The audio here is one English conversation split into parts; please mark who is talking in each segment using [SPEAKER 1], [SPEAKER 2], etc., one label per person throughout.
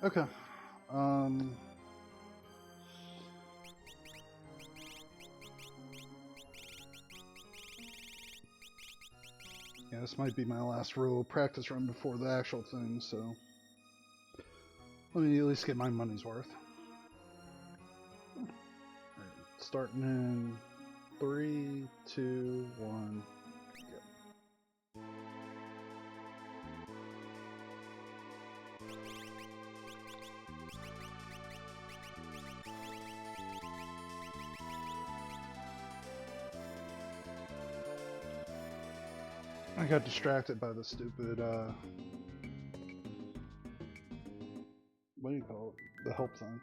[SPEAKER 1] Okay. Yeah, this might be my last real practice run before the actual thing, so let me at least get my money's worth. Right, starting in 3, 2, 1. I got distracted by the stupid, what do you call it? The help thing.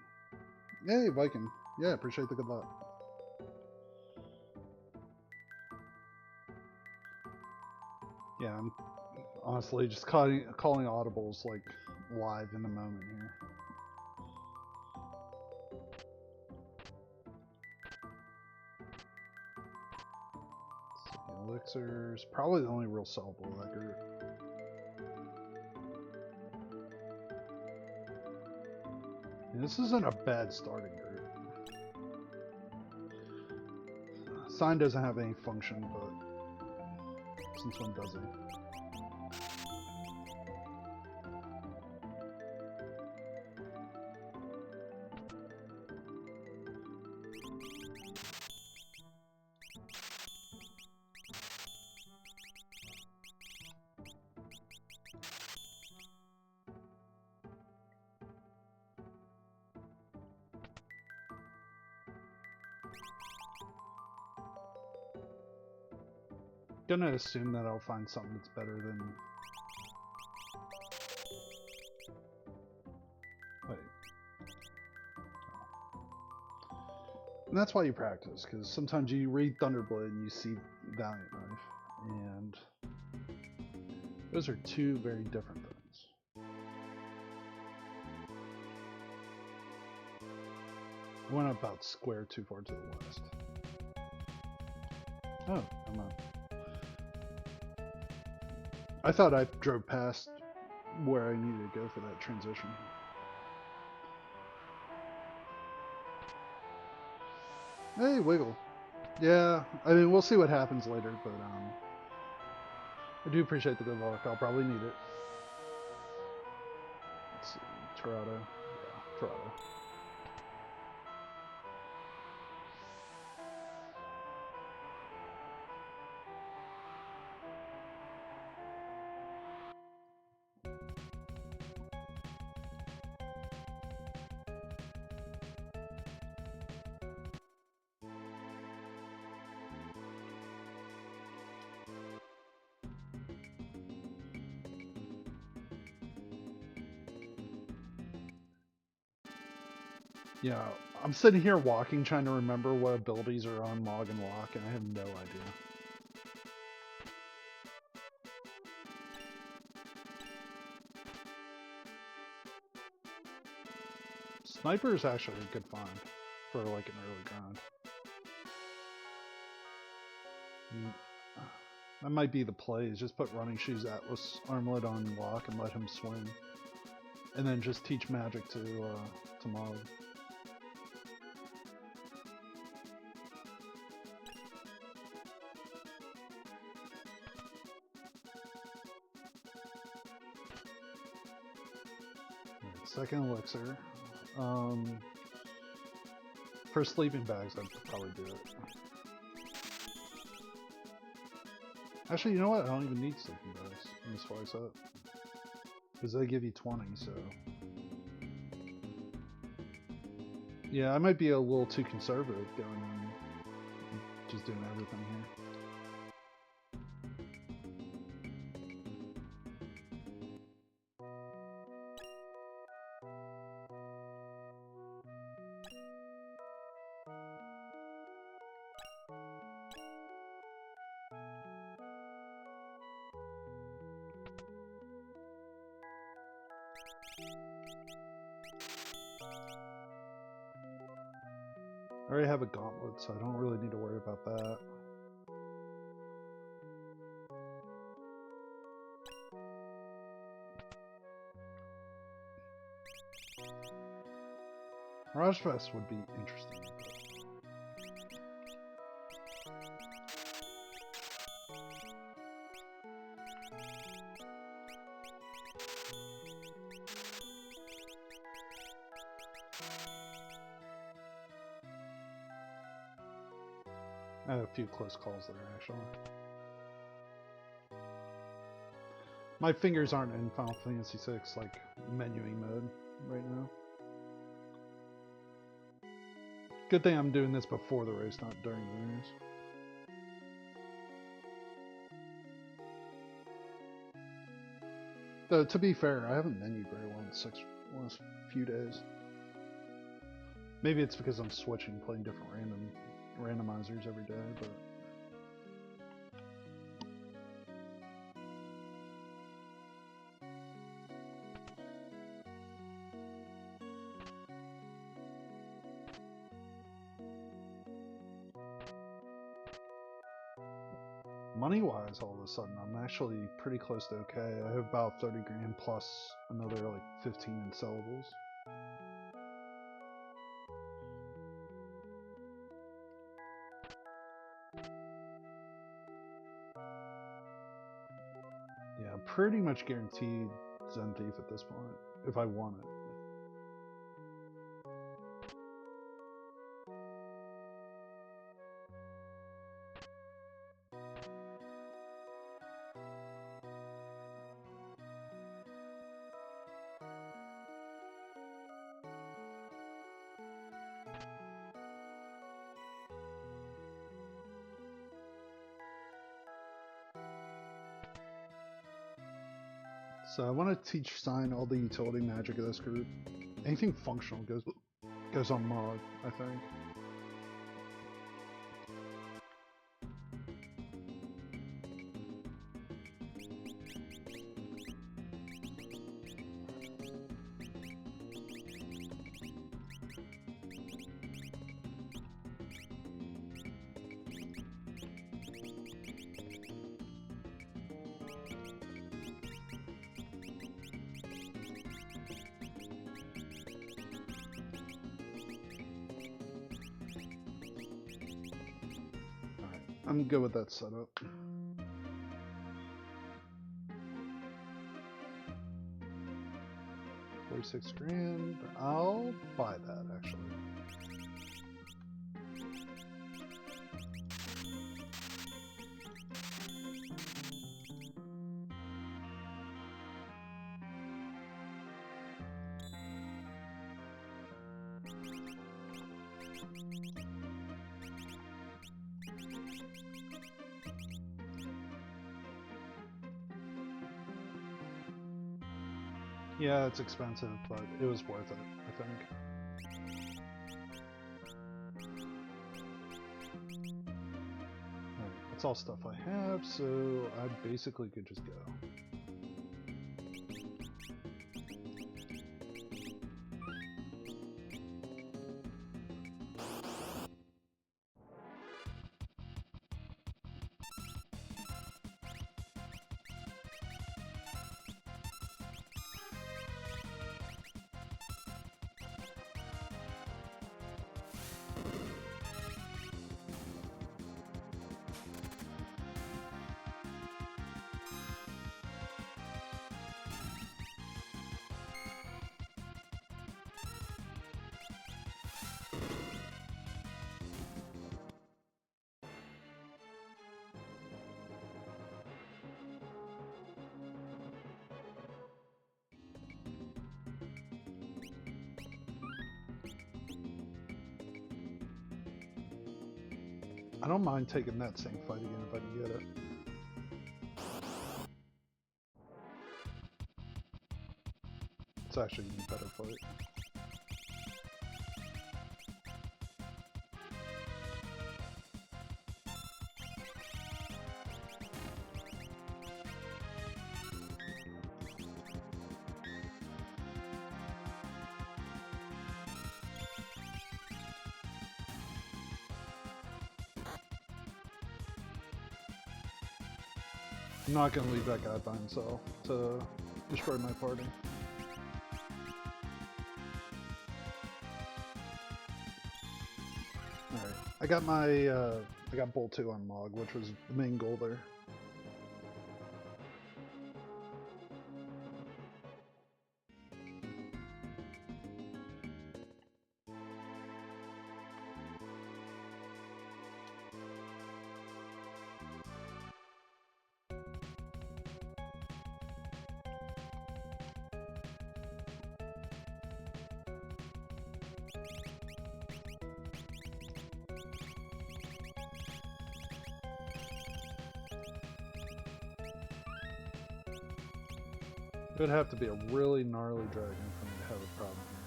[SPEAKER 1] Hey, Viking. Yeah, appreciate the good luck. Yeah, I'm honestly just calling audibles like live in the moment here. Elixirs, probably the only real sellable of that group. And this isn't a bad starting group. Sign doesn't have any function, but since when does he? Gonna assume that I'll find something that's better than. Wait. And that's why you practice, because sometimes you read Thunderblade and you see Valiant Knife, and those are two very different things. I went about square too far to the west. Oh, come on. I thought I drove past where I needed to go for that transition. Hey, Wiggle. Yeah, I mean, we'll see what happens later, but I do appreciate the good luck. I'll probably need it. Let's see, Toronto. Yeah, Toronto. Yeah, I'm sitting here walking, trying to remember what abilities are on Log and Lock, and I have no idea. Sniper is actually a good find for like an early ground. That might be the play, is just put Running Shoes Atlas Armlet on Lock and let him swing. And then just teach magic to Mog. Second elixir. For sleeping bags, I'd probably do it. Actually, you know what? I don't even need sleeping bags in this slice up. Because they give you 20, so. Yeah, I might be a little too conservative going on just doing everything here. I already have a gauntlet, so I don't really need to worry about that. Mirage Fest would be interesting. I had a few close calls there, actually. My fingers aren't in Final Fantasy VI, like, menuing mode right now. Good thing I'm doing this before the race, not during the race. Though, to be fair, I haven't menued very well in the last few days. Maybe it's because I'm switching, playing different randomizers every day, but... Money-wise, all of a sudden, I'm actually pretty close to okay. I have about 30 grand plus another like 15 in sellables. Yeah, I'm pretty much guaranteed Zen Thief at this point, if I want it. So I want to teach Sign all the utility magic of this group. Anything functional goes on mod, I think. I'm good with that setup. $46 grand. I'll buy that actually. Yeah, it's expensive, but it was worth it, I think. Alright, that's all stuff I have, so I basically could just go. I don't mind taking that same fight again if I can get it. It's actually a better fight. I'm not gonna leave that guy by himself to destroy my party. got my I got Bolt 2 on Mog, which was the main goal there. It would have to be a really gnarly dragon for me to have a problem here.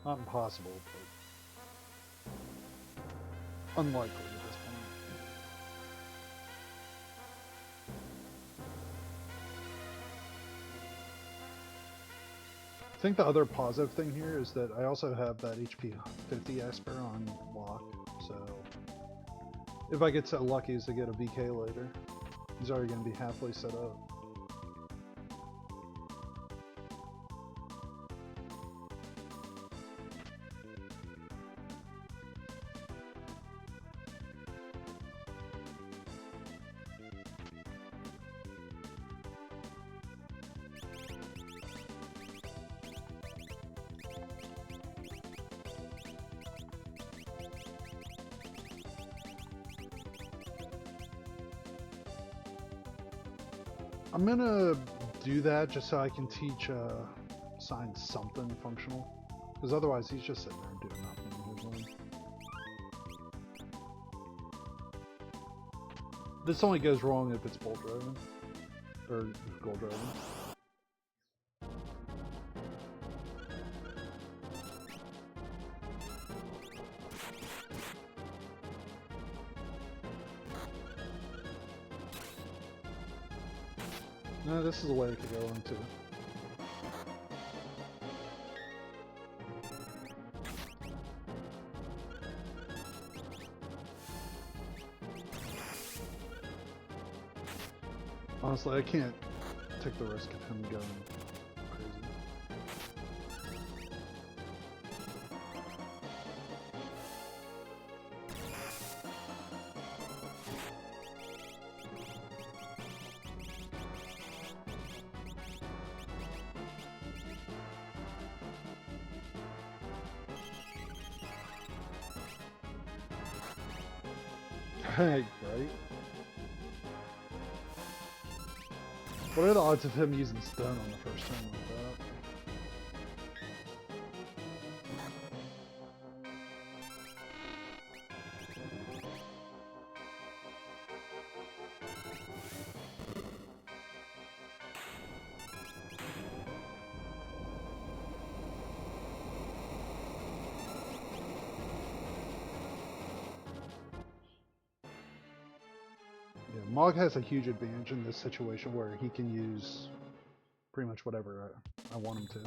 [SPEAKER 1] Not impossible, but unlikely at this point. I think the other positive thing here is that I also have that HP 50 Esper on lock, so if I get so lucky as to get a VK later, he's already going to be halfway set up. I'm gonna do that just so I can teach Sign something functional, because otherwise he's just sitting there and doing nothing in his lane. This only goes wrong if it's Bolt Dragon, or Gold Dragon. No, this is a way it could go into. Honestly, I can't take the risk of him going crazy. Right? What are the odds of him using stun on the first turn like that? Mog has a huge advantage in this situation where he can use pretty much whatever I want him to.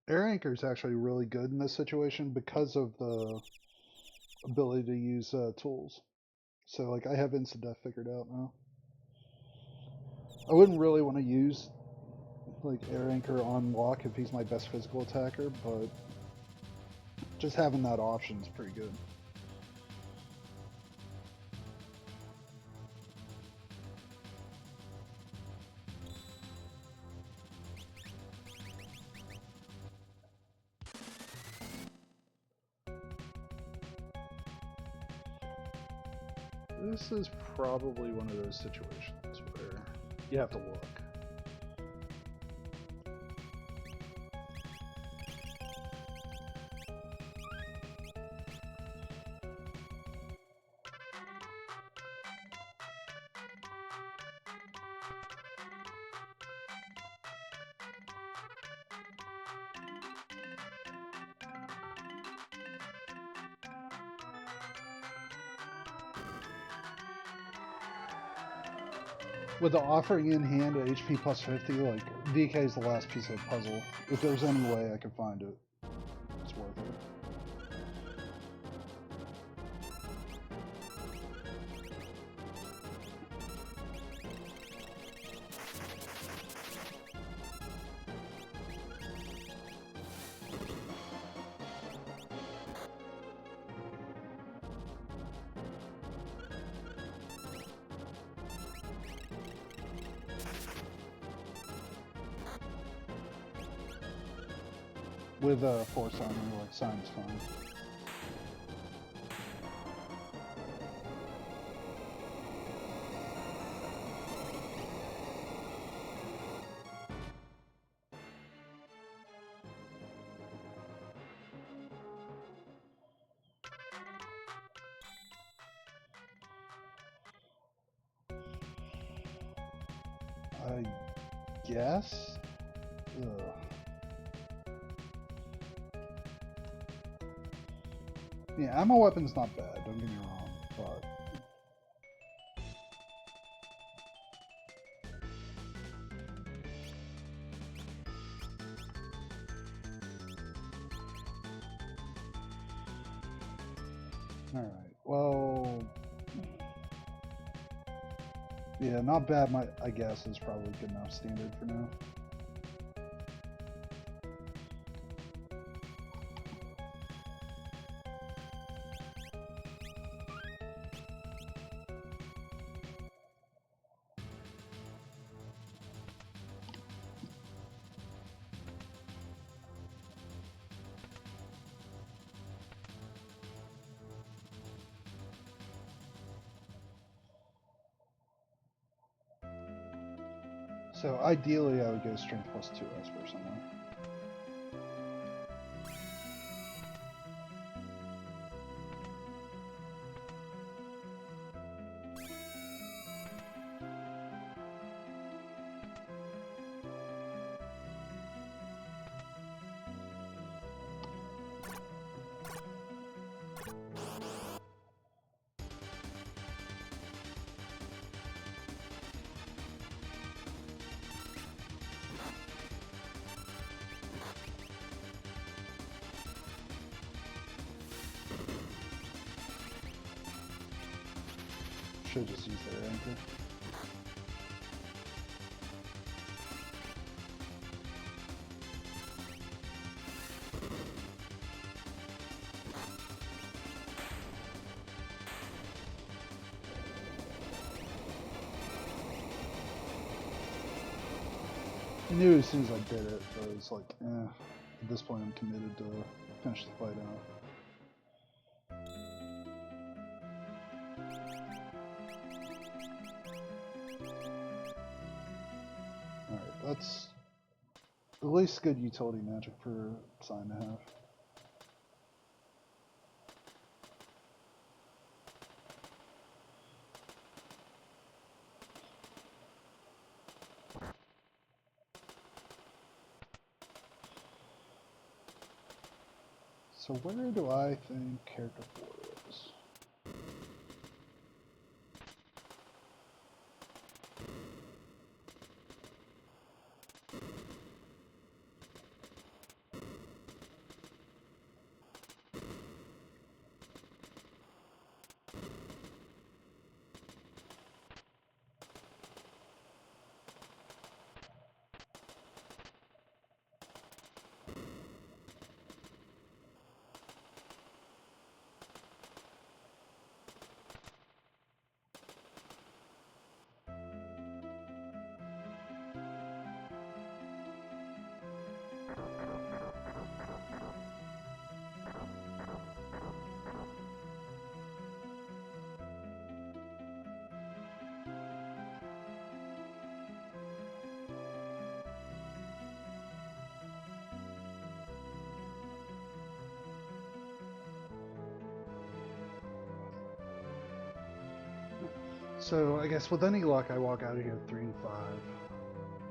[SPEAKER 1] Air Anchor is actually really good in this situation because of the ability to use tools. So like I have instant death figured out now. I wouldn't really want to use like Air Anchor on lock if he's my best physical attacker, but just having that option is pretty good. This is probably one of those situations where you have to look. With the offering in hand at HP plus 50, like, VK is the last piece of the puzzle. If there's any way I could find it, it's worth it. With force armor, like, sign's fine. I guess? Ugh. Yeah, ammo weapon's not bad, don't get me wrong, but... Alright, well... Yeah, not bad, I guess, is probably good enough standard for now. So ideally I would go strength plus 2 Esper somewhere. Should just use their anchor. I knew as soon as I did it, but it was like, at this point I'm committed to finish the fight out. Alright, that's at least good utility magic for Sign to have. So where do I think character 4 is? So I guess with any luck I walk out of here 3 and 5.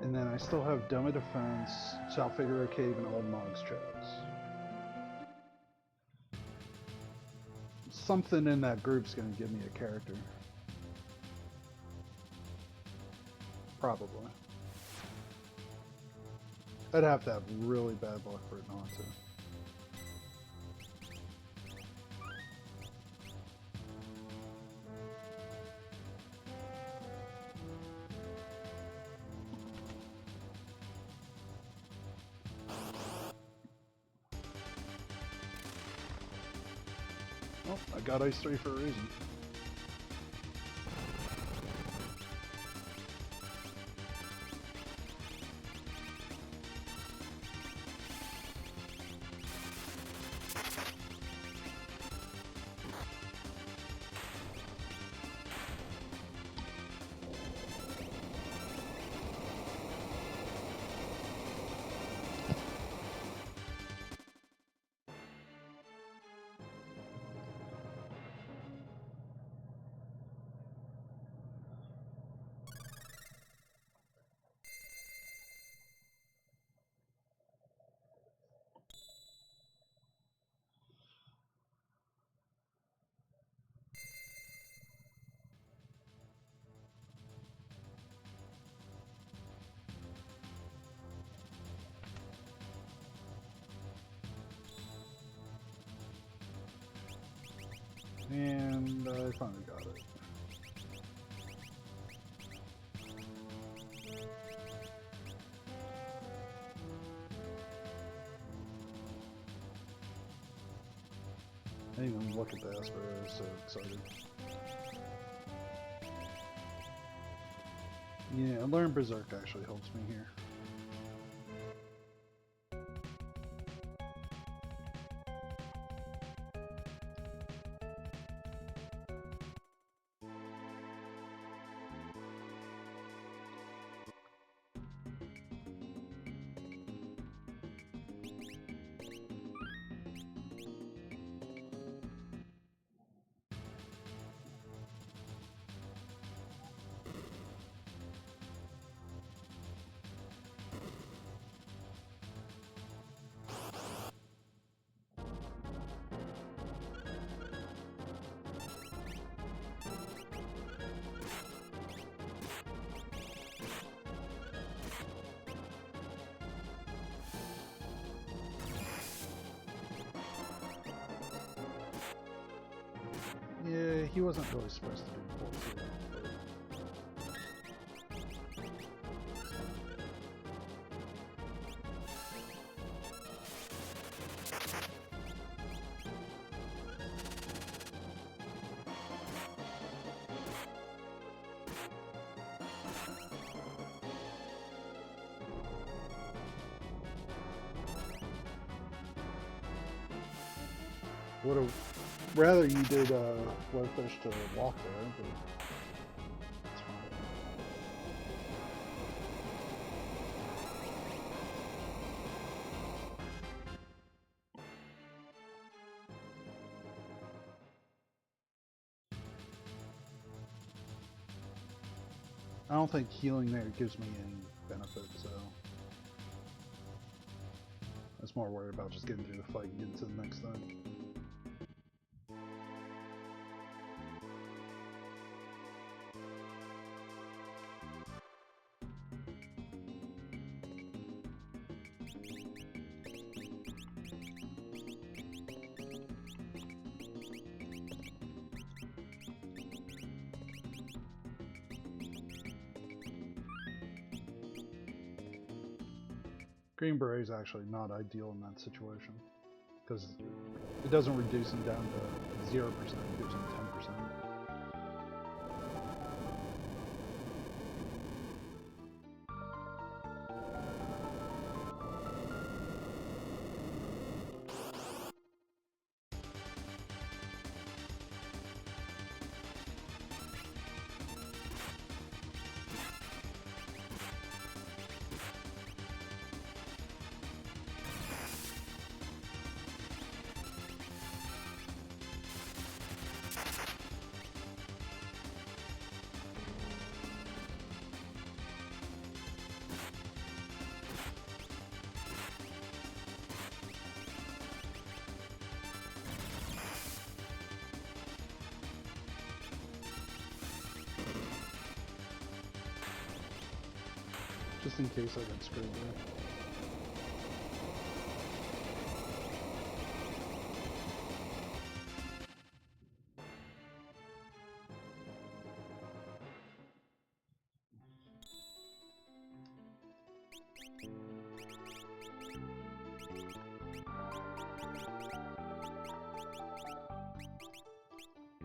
[SPEAKER 1] And then I still have Dome of Defense, South Figaro Cave, and Old Mog's Tracks. Something in that group's gonna give me a character. Probably. I'd have to have really bad luck for it not to. Oh, I got Ice 3 for a reason. And I finally got it. I didn't even look at the Esper, I was so excited. Yeah, Learn Berserk actually helps me here. Yeah, he wasn't really supposed to do force. Would have rather you did Blowfish to walk there, but it's fine. I don't think healing there gives me any benefit, so I was more worried about just getting through the fight and getting to the next thing. Green Beret is actually not ideal in that situation, because it doesn't reduce him down to 0%, it gives him 10%. just in case I got screwed there.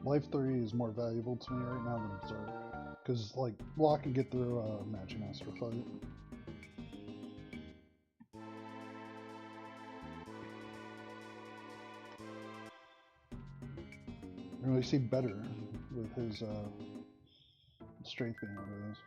[SPEAKER 1] Life 3 is more valuable to me right now than Berserk. Because, like, well, I can get through a Match Master fight. I really see better with his strength being what it is.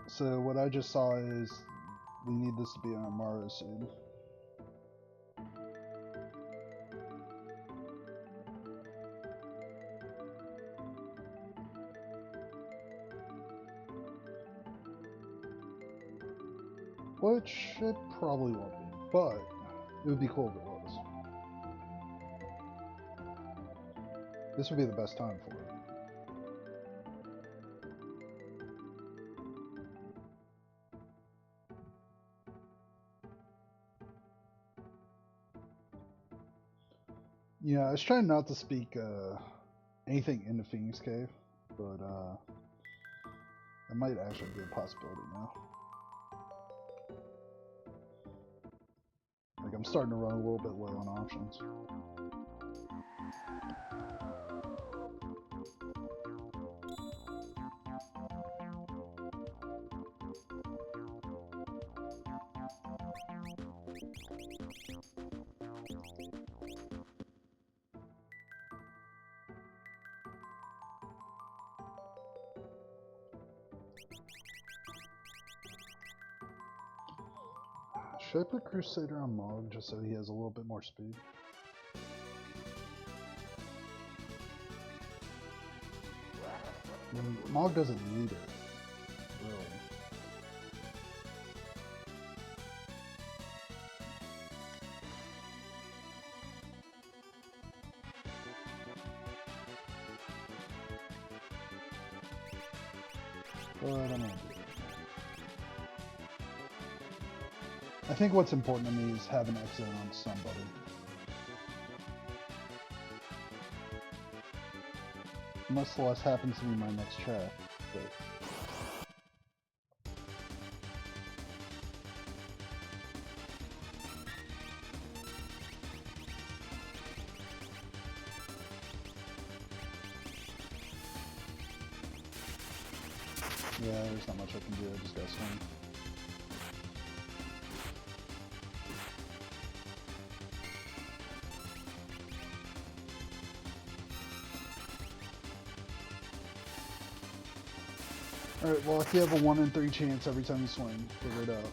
[SPEAKER 1] So what I just saw is we need this to be on Amaro soon. Which it probably won't be, but it would be cool if it was. This would be the best time for it. Yeah, I was trying not to speak anything into Phoenix Cave, but it might actually be a possibility now. Like, I'm starting to run a little bit low on options. Should I put Crusader on Mog just so he has a little bit more speed? I mean, Mog doesn't need it, really. But I'm gonna do it. I think what's important to me is having an exit on somebody. Unless Celeste happens to be my next chat, but... yeah, there's not much I can do, I just gotta swing. Alright, well, if you have a 1 in 3 chance every time you swing, figure it out.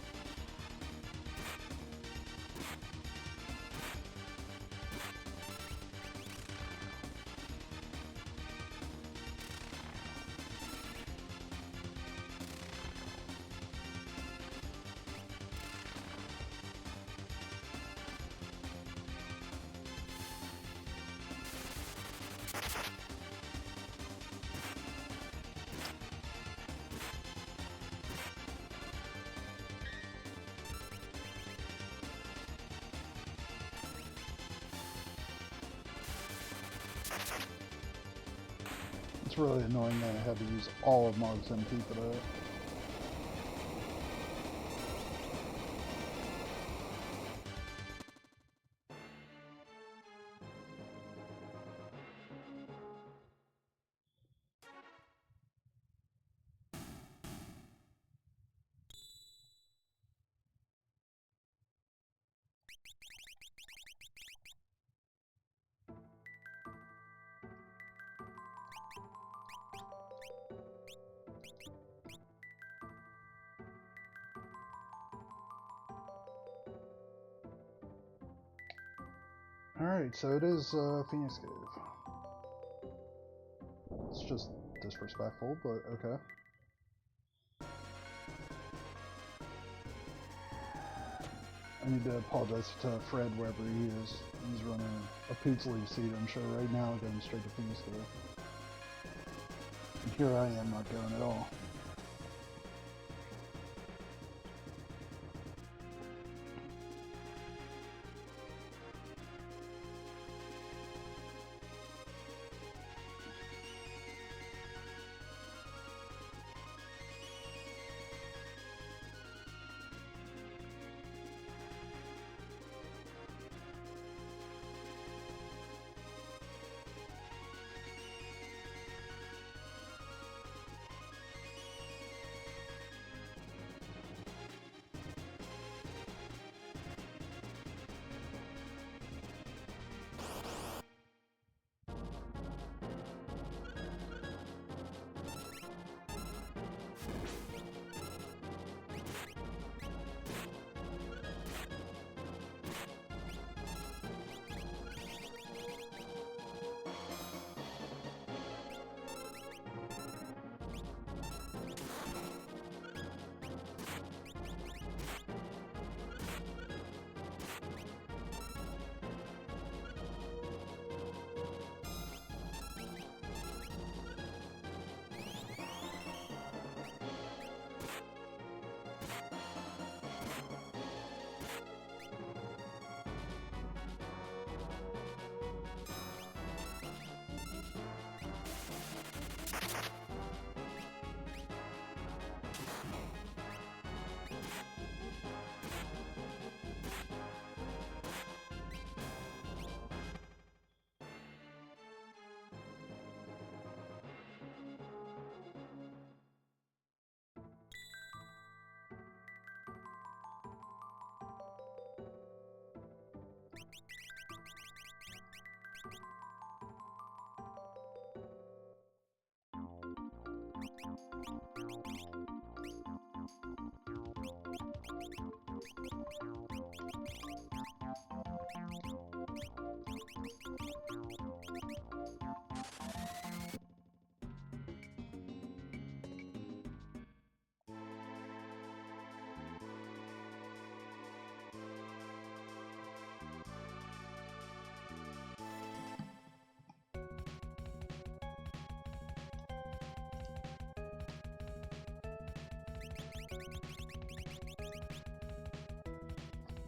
[SPEAKER 1] It's really annoying that I had to use all of Mog's MP for that. Alright, so it is Phoenix Cave. It's just disrespectful, but okay. I need to apologize to Fred wherever he is. He's running a Pizza League seat, I'm sure, right now, going straight to Pizza. And here I am not going at all.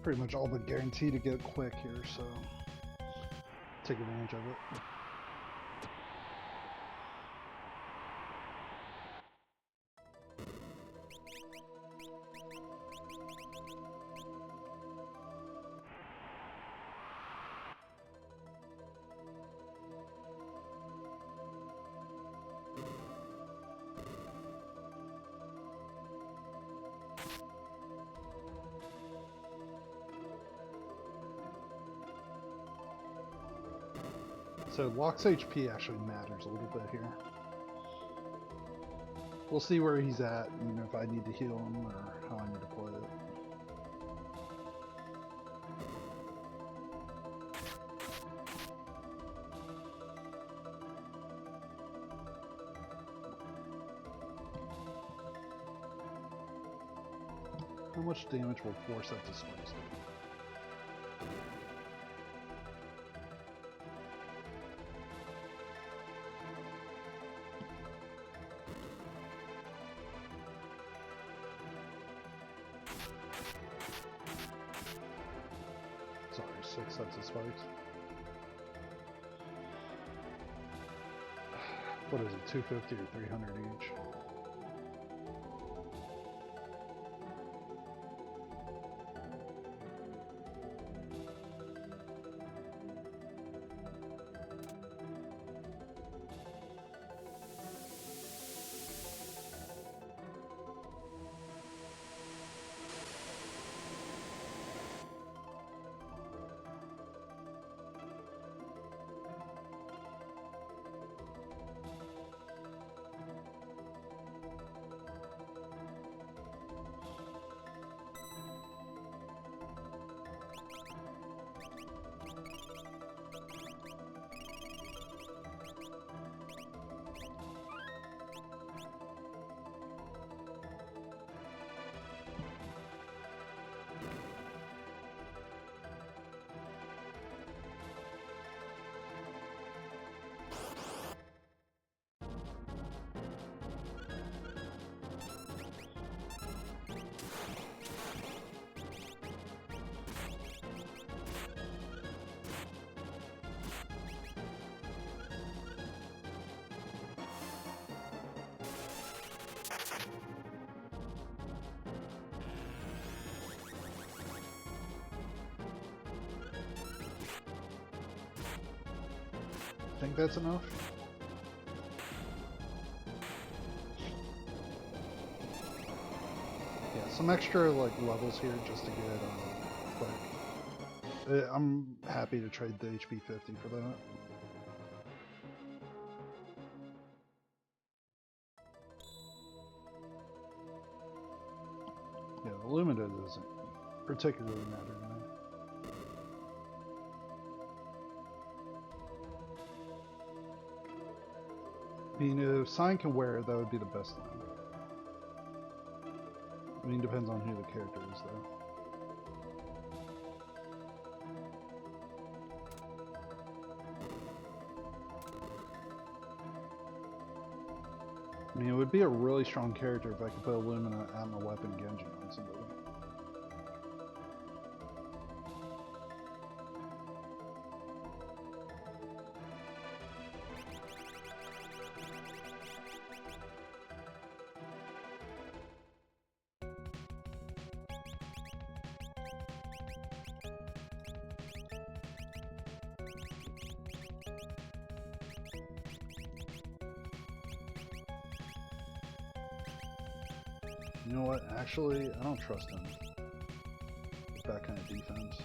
[SPEAKER 1] Pretty much all but guaranteed to get quick here, so take advantage of it. So Locke's HP actually matters a little bit here. We'll see where he's at and if I need to heal him or how I need to play it. How much damage will force up the space do? Sorry, 6 sets of spikes. What is it, 250 or 300 each? think that's enough. Yeah, some extra like levels here just to get quick. I'm happy to trade the HP 50 for that. Yeah, the Lumina doesn't particularly matter to me. I mean, if Sign can wear it, that would be the best thing. I mean, depends on who the character is, though. I mean, it would be a really strong character if I could put Illumina and the weapon Genji on somebody. You know what? Actually, I don't trust him with that kind of defense.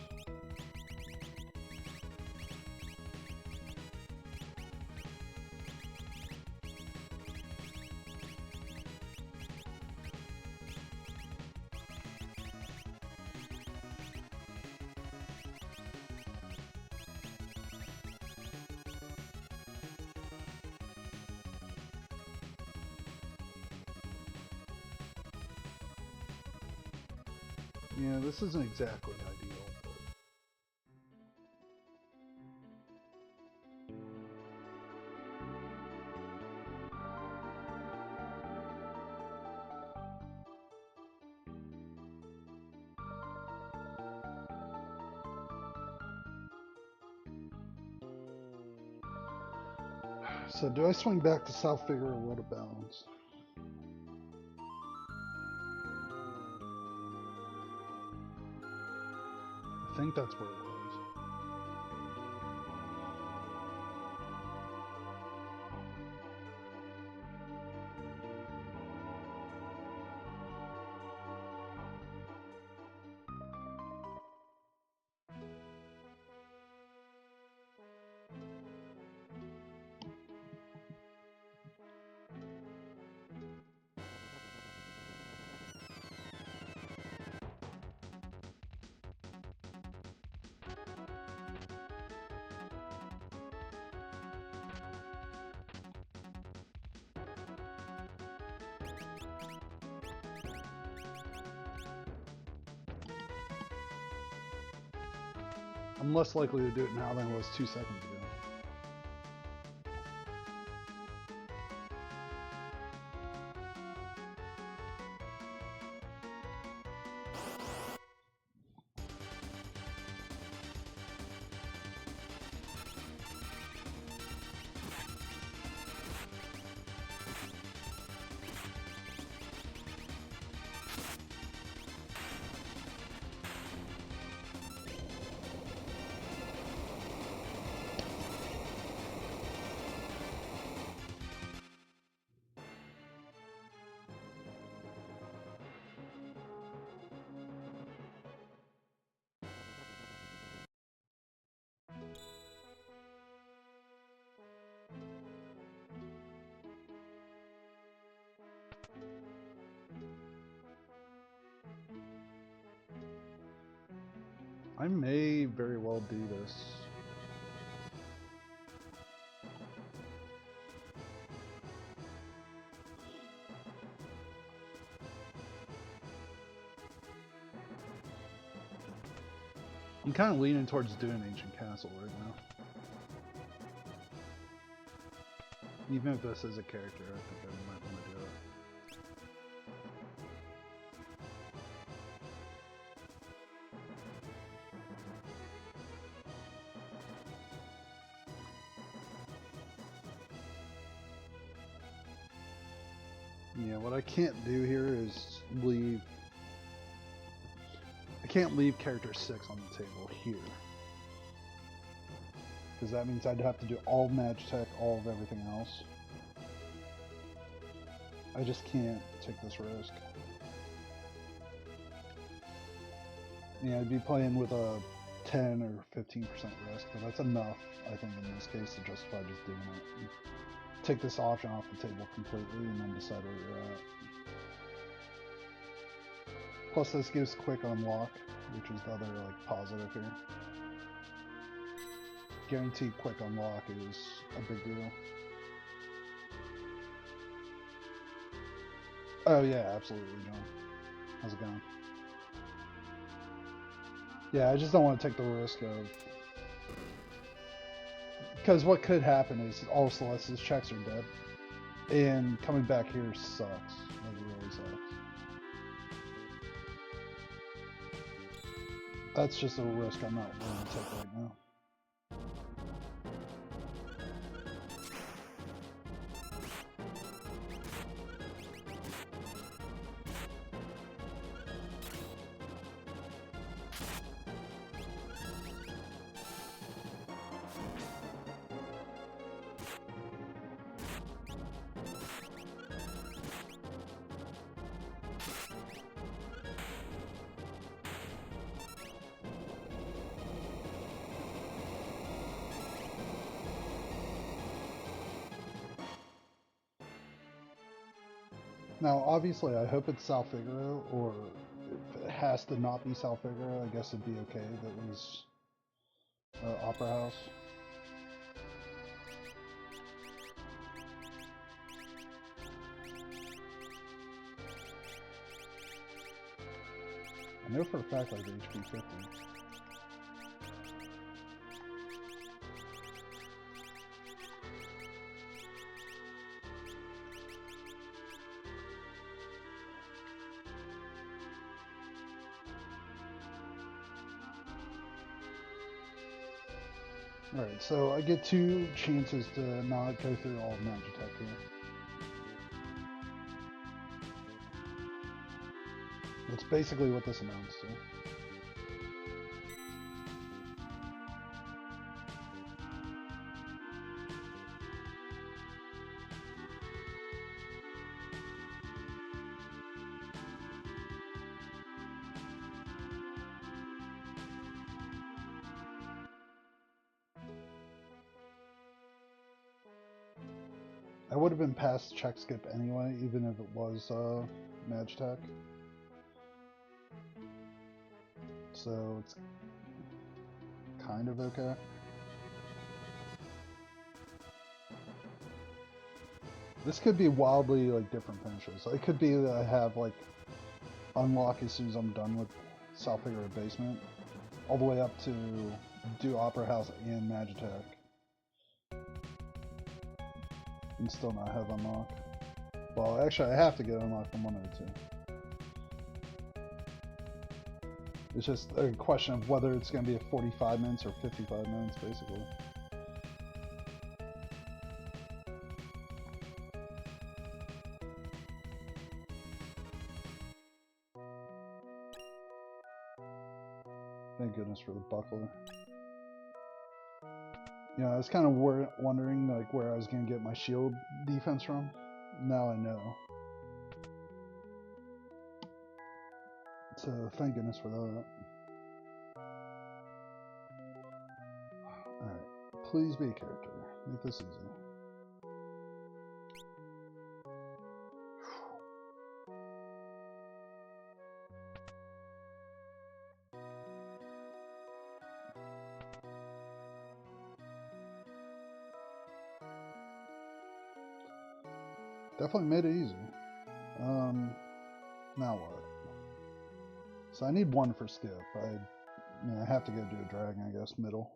[SPEAKER 1] Yeah, this isn't exactly ideal, but... So do I swing back to South Figure or what a balance? I think that's where it was. I'm less likely to do it now than I was 2 seconds ago. I may very well do this. I'm kind of leaning towards doing Ancient Castle right now. Even if this is a character, I think I might want to do it. Yeah, what I can't do here is leave... I can't leave character 6 on the table here. because that means I'd have to do all Magitech, all of everything else. I just can't take this risk. Yeah, I'd be playing with a 10 or 15% risk, but that's enough, I think, in this case to justify just doing it. You take this option off the table completely and then decide where you're at. Plus this gives quick unlock, which is the other like positive here. Guaranteed quick unlock is a big deal. Oh yeah, absolutely, John. How's it going? Yeah, I just don't want to take the risk of... Because what could happen is all Celeste's checks are dead. And coming back here sucks. Like, it really sucks. That's just a risk I'm not willing to take right now. Now, obviously, I hope it's Sal Figaro, or if it has to not be Sal Figaro, I guess it'd be okay if it was Opera House. I know for a fact I have HP 50. Alright, so I get 2 chances to not go through all of Magitech here. That's basically what this amounts to. I would have been past check skip anyway, even if it was Magitech. So it's kind of okay. This could be wildly like different finishes. It could be that I have like unlock as soon as I'm done with Sal Figaro Basement, all the way up to do Opera House and Magitech, and still not have unlock. Well, actually, I have to get unlock from 102. It's just a question of whether it's going to be a 45 minutes or 55 minutes, basically. Thank goodness for the buckler. You know, I was kind of wondering like where I was going to get my shield defense from. Now I know. So thank goodness for that. Alright, please be a character. Make this easy. Definitely made it easy. Now what? So I need 1 for skip. I have to go do a dragon, I guess. Middle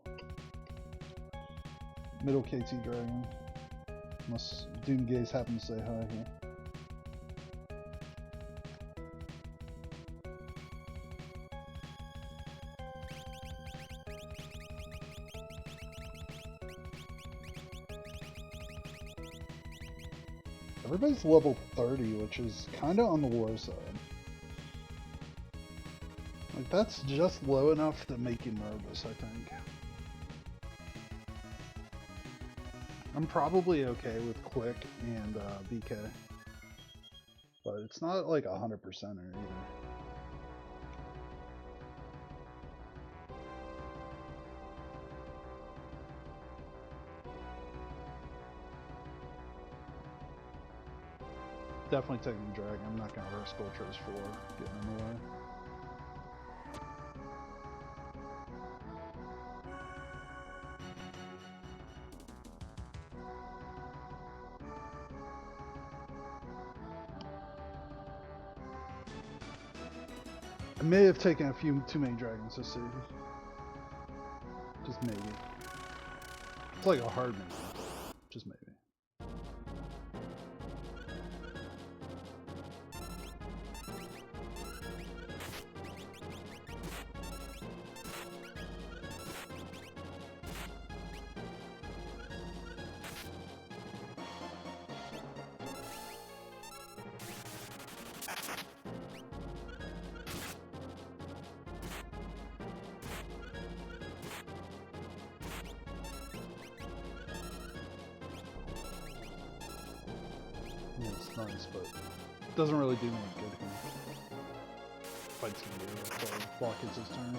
[SPEAKER 1] KT dragon. Unless Doomgaze happen to say hi here. Everybody's level 30, which is kind of on the low side. Like, that's just low enough to make you nervous, I think. I'm probably okay with Quick and VK, but it's not like 100%er either. Definitely taking the Dragon. I'm not going to risk Ultras for getting in the way. I may have taken a few too many dragons this series. Just maybe. It's like a hard maybe. Just maybe. Yeah, it's nice, but it doesn't really do me any good here. Fight's gonna do it, so block is his turn.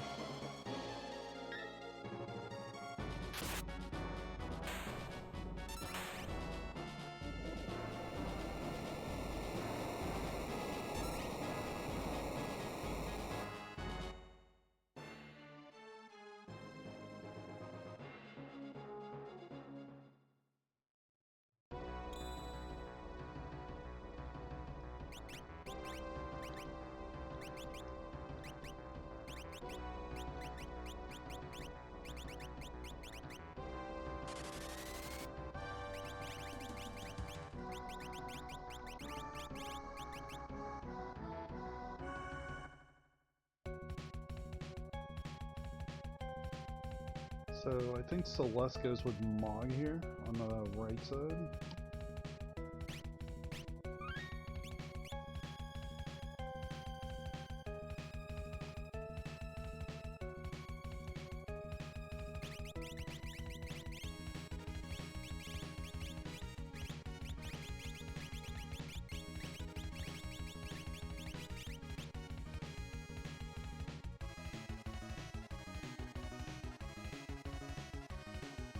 [SPEAKER 1] So I think Celeste goes with Mog here on the right side.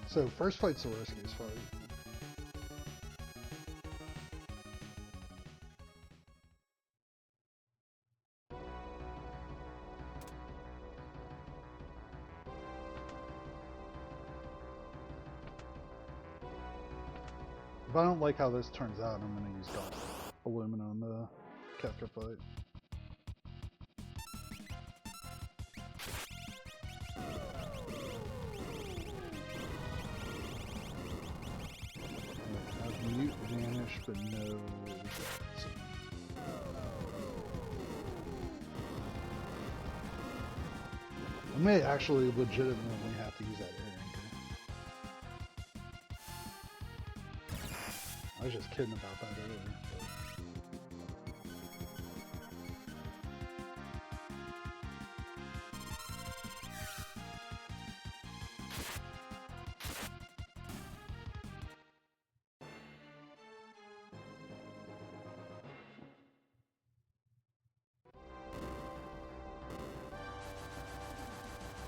[SPEAKER 1] So first fight's the riskiest fight. If I don't like how this turns out, I'm gonna use Illumina on the Kefka fight. Mute, vanish, but no. I may actually legitimately have to use that air anchor. I was just kidding about that earlier.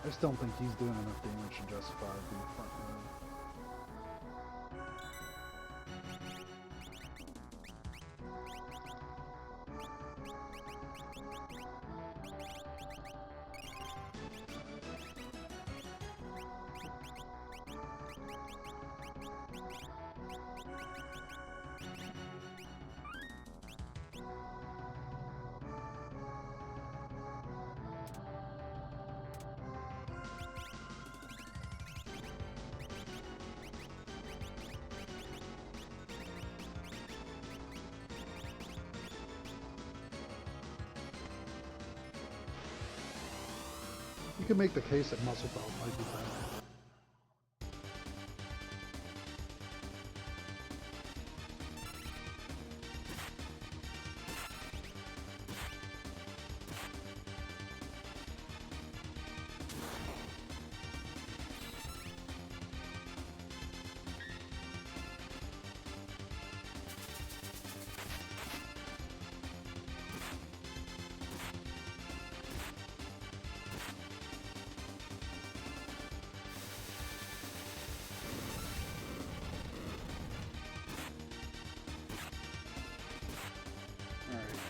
[SPEAKER 1] I just don't think he's doing enough damage to justify being front row. You can make the case that Muscle Belt might be better.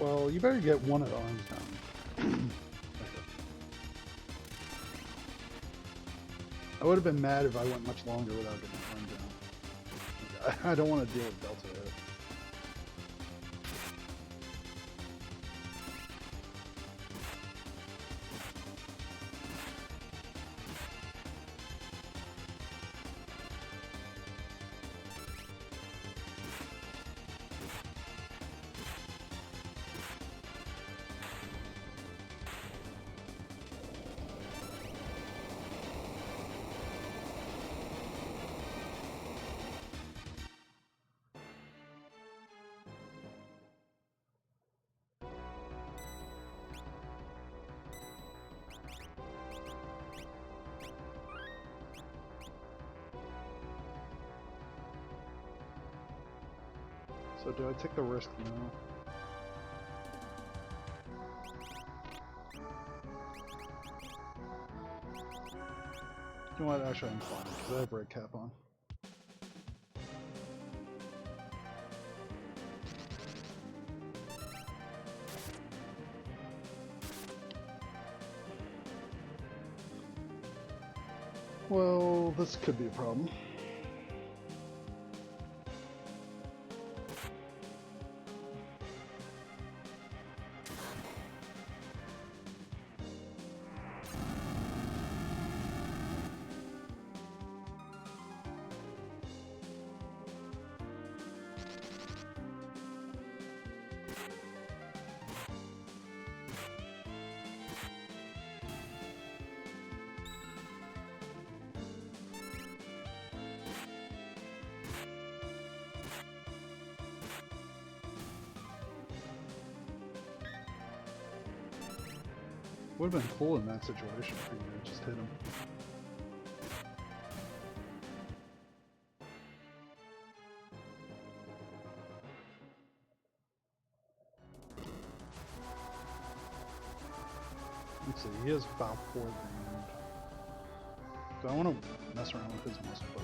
[SPEAKER 1] Well, you better get one of the arms down. Okay. I would have been mad if I went much longer without getting the arm down. I don't want to deal with Delta hit. So do I take the risk now? You know what? Actually, I'm fine because I have red cap on. Well, this could be a problem. Would have been cool in that situation for you to just hit him. Let's see, he has about 4 grand. Do I want to mess around with his muscle bow?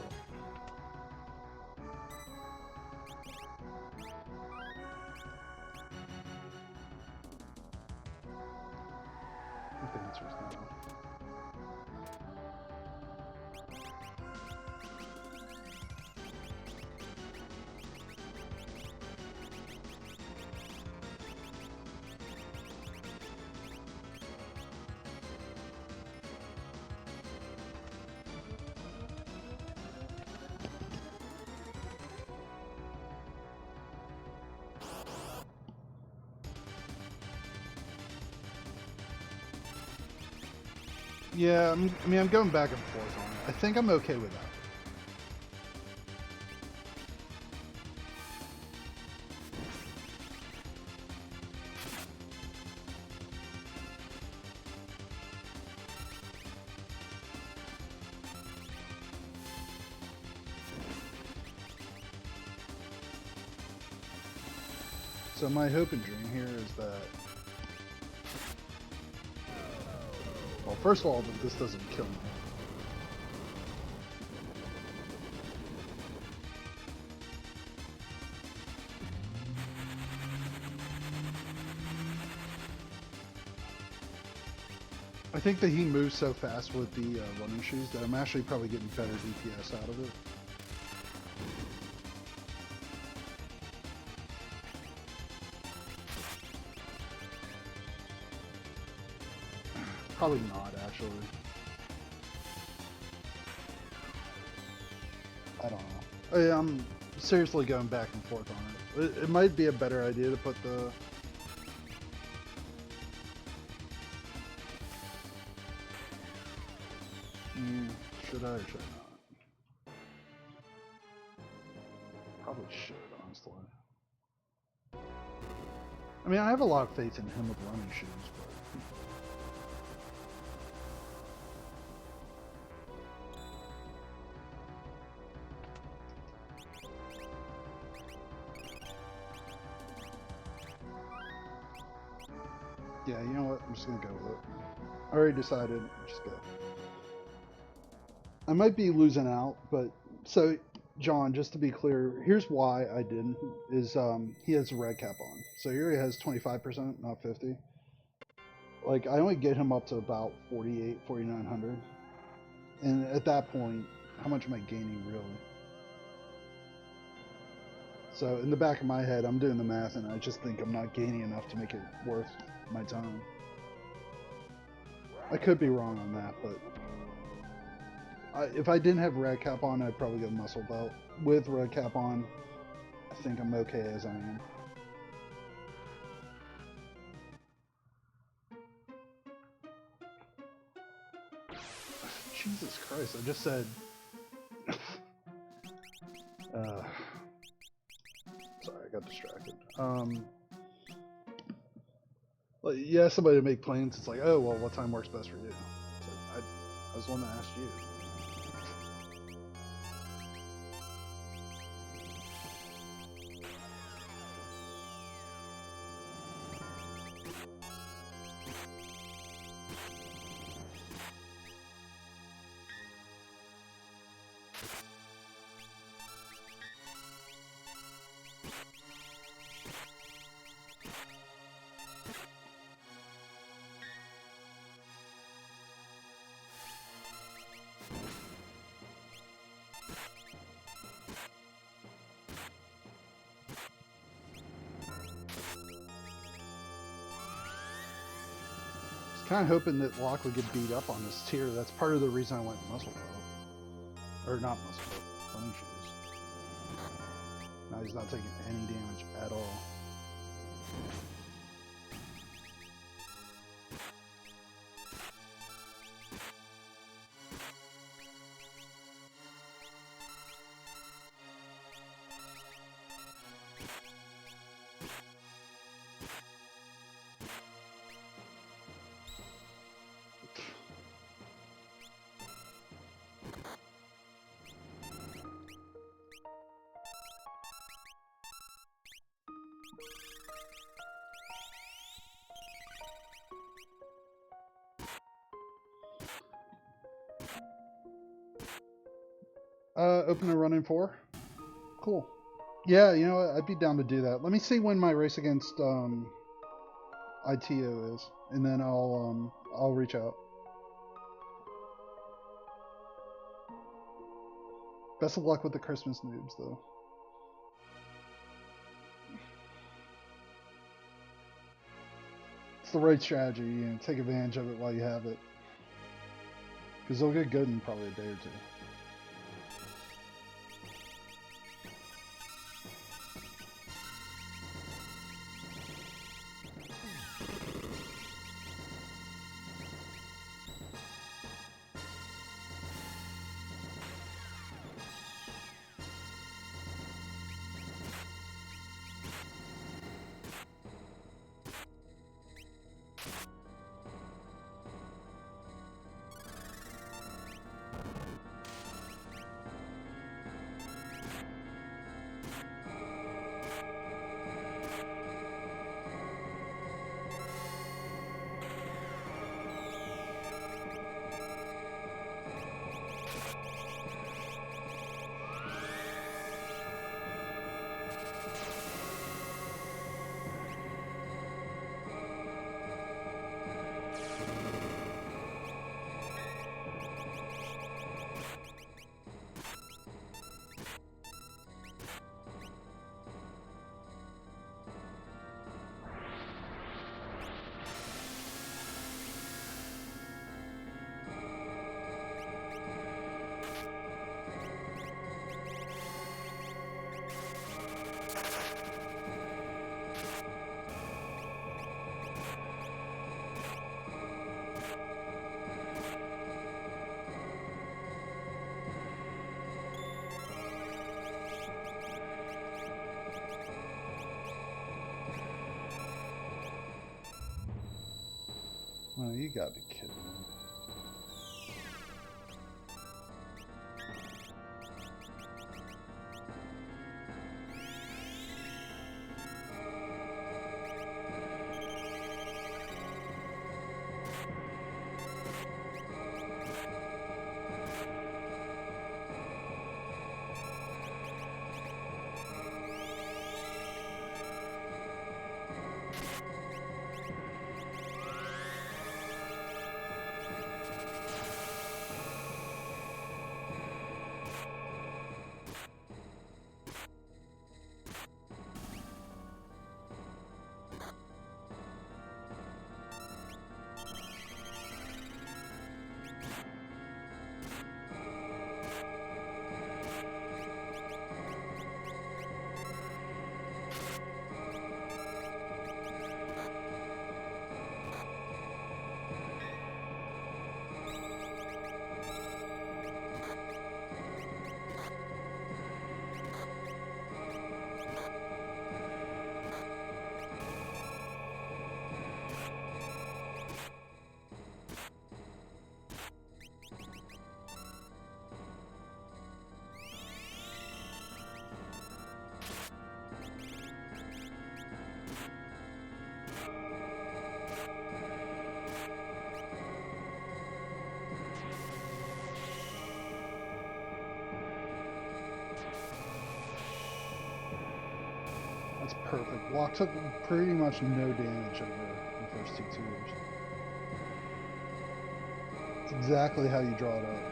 [SPEAKER 1] I think the answer is no. Yeah, I mean, I'm going back and forth on it. I think I'm okay with that. So my hope and dream here is that, well, first of all, that this doesn't kill me. I think that he moves so fast with the running shoes that I'm actually probably getting better DPS out of it. Probably not, actually. I don't know. I'm seriously going back and forth on it. It might be a better idea to put the... should I or should I not? Probably should, honestly. I mean, I have a lot of faith in him with running shoes, but... yeah, you know what? I'm just gonna go with it. I already decided. Just go. I might be losing out, but so John, just to be clear, here's why I didn't. Is he has a red cap on, so he already has 25%, not 50. Like I only get him up to about 48, 4900, and at that point, how much am I gaining really? So in the back of my head, I'm doing the math, and I just think I'm not gaining enough to make it worth my time. I could be wrong on that, but if I didn't have red cap on, I'd probably go muscle belt. With red cap on, I think I'm okay as I am. Jesus Christ, I just said... sorry, I got distracted. Well, you ask somebody to make plans, it's like, oh, well, what time works best for you? It's like, I was the one that asked you. Kind of hoping that Locke would get beat up on this tier. That's part of the reason I went muscle belt. Or not muscle belt, running shoes. Now he's not taking any damage at all. Open a running 4. Cool. Yeah, you know what? I'd be down to do that. Let me see when my race against ITO is, and then I'll reach out. Best of luck with the Christmas noobs, though. It's the right strategy. You know, take advantage of it while you have it, because they'll get good in probably a day or two. Oh, you gotta be kidding me. perfect. Block took pretty much no damage over the first two tiers. It's exactly how you draw it up.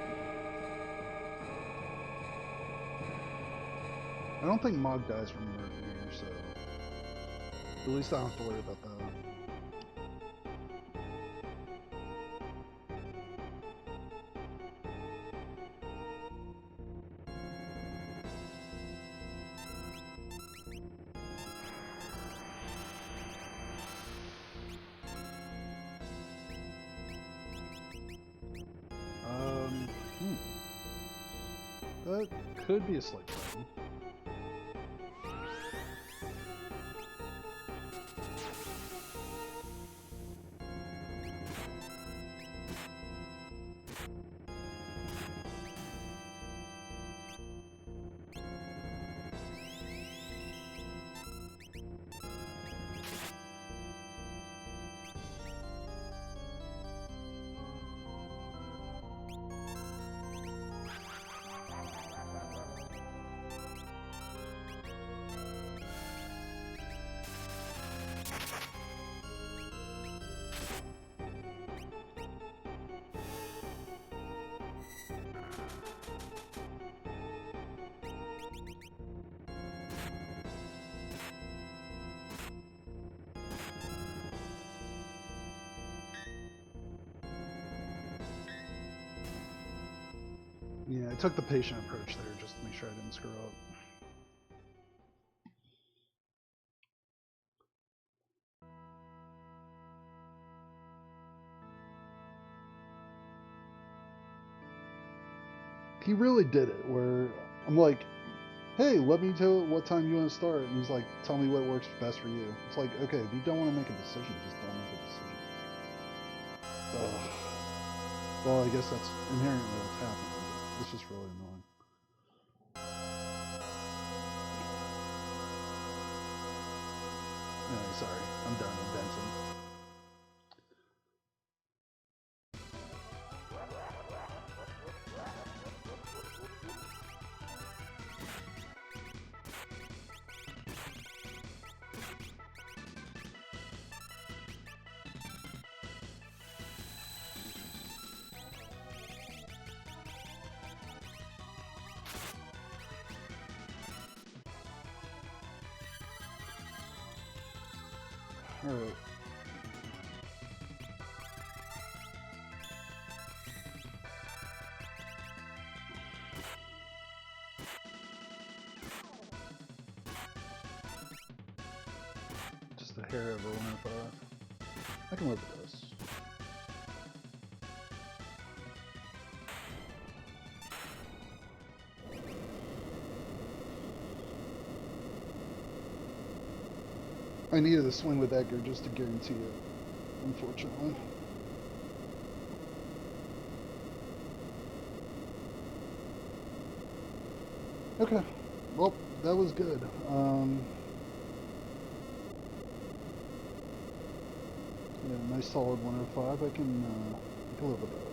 [SPEAKER 1] I don't think Mog dies from Murk here, so at least I don't have to worry about that. That could be a slight problem. Yeah, I took the patient approach there just to make sure I didn't screw up. He really did it, where I'm like, hey, let me tell what time you want to start. And he's like, tell me what works best for you. It's like, okay, if you don't want to make a decision, just don't make a decision. Ugh. Well, I guess that's inherently what's happening. But it's just really annoying. Anyway, sorry, I'm done inventing. Alright. Just a hair over 105. I can live with this. I needed to swing with Edgar just to guarantee it, unfortunately. Okay, well, that was good. Yeah, nice solid 105. I can live with that.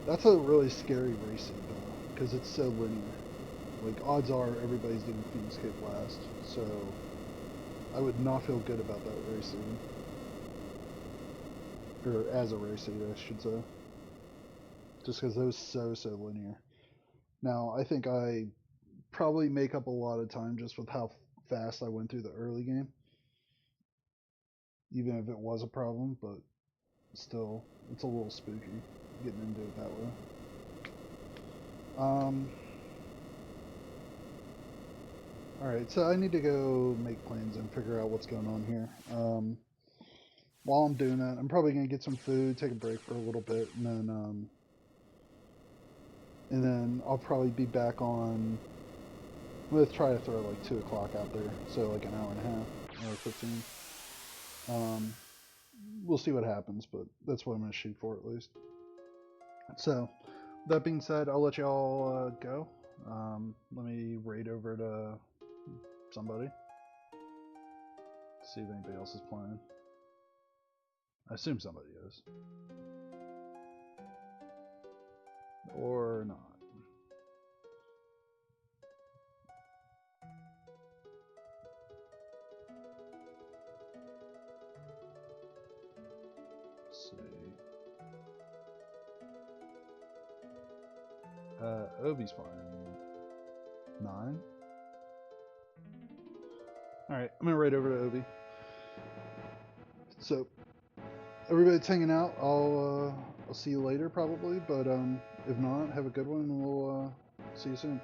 [SPEAKER 1] That's a really scary racing though, because it's so linear. Like, odds are everybody's doing Fiendscape last, so I would not feel good about that racing. Or as a racing, I should say. Just because it was so linear. Now, I think I probably make up a lot of time just with how fast I went through the early game. Even if it was a problem, but still, it's a little spooky getting into it that way. Alright, so I need to go make plans and figure out what's going on here. While I'm doing that, I'm probably going to get some food, take a break for a little bit, and then I'll probably be back on. I'm going to try to throw like 2 o'clock out there, so like an hour and a half, hour 15. We'll see what happens, but that's what I'm going to shoot for at least. So, that being said, I'll let y'all go. Let me raid over to somebody. See if anybody else is playing. I assume somebody is. Or not. see. Obi's fine. 9. Alright, I'm gonna ride over to Obi. So, everybody that's hanging out, I'll see you later probably, but if not, have a good one and we'll see you soon.